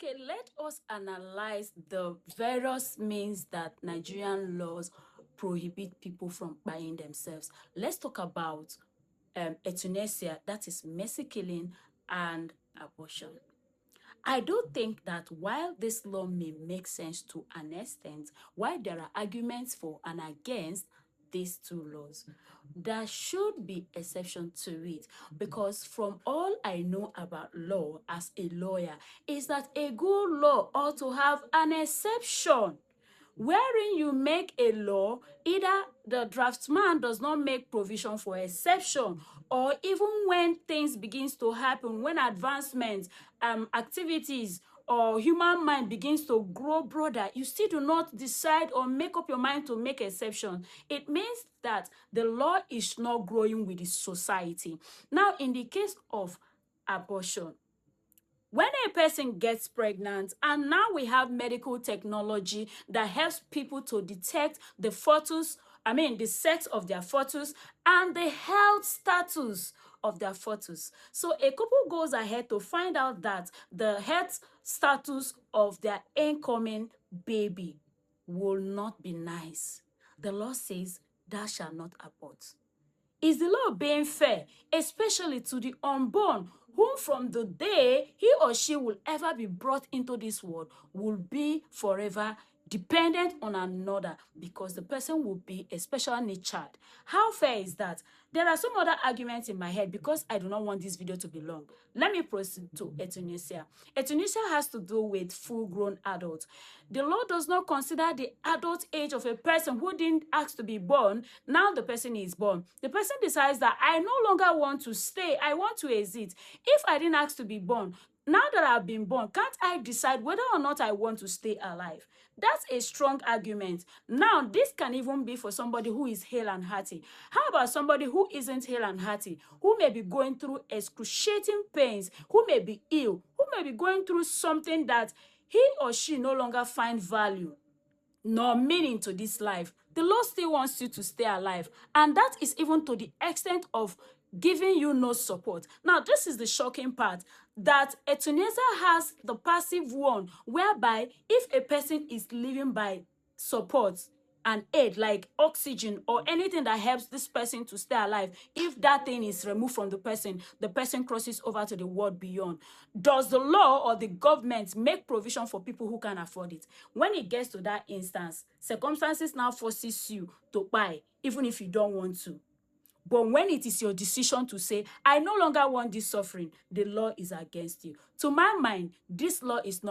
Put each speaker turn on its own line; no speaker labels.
Okay, let us analyze the various means that Nigerian laws prohibit people from buying themselves. Let's talk about euthanasia, that is mercy killing, and abortion. I do think that while this law may make sense to an extent, while there are arguments for and against these two laws, there should be exception to it, because from all I know about law as a lawyer is that a good law ought to have an exception wherein you make a law, either the draftsman does not make provision for exception, or even when things begins to happen, when advancements, activities, or human mind begins to grow broader, you still do not decide or make up your mind to make exception. It means that the law is not growing with the society. Now, in the case of abortion, when a person gets pregnant, and now we have medical technology that helps people to detect the the sex of their fetus and the health status of their fetus. So a couple goes ahead to find out that the health status of their incoming baby will not be nice. The law says, thou shalt not abort. Is the law being fair, especially to the unborn, whom from the day he or she will ever be brought into this world will be forever dependent on another, because the person will be a special need child? How fair is that? There are some other arguments in my head, because I do not want this video to be long. Let me proceed to euthanasia. Euthanasia has to do with full-grown adults. The law does not consider the adult age of a person who didn't ask to be born. Now the person is born. The person decides that I no longer want to stay, I want to exit. If I didn't ask to be born, now that I've been born, can't I decide whether or not I want to stay alive? That's a strong argument. Now, this can even be for somebody who is hale and hearty. How about somebody who isn't hale and hearty, who may be going through excruciating pains, who may be ill, who may be going through something that he or she no longer find value nor meaning to this life? The law still wants you to stay alive, and that is even to the extent of giving you no support. Now, this is the shocking part, that euthanasia has the passive one, whereby if a person is living by support and aid like oxygen or anything that helps this person to stay alive, if that thing is removed from the person crosses over to the world beyond. Does the law or the government make provision for people who can afford it? When it gets to that instance, circumstances now forces you to buy, even if you don't want to. But when it is your decision to say, I no longer want this suffering, the law is against you. To my mind, this law is not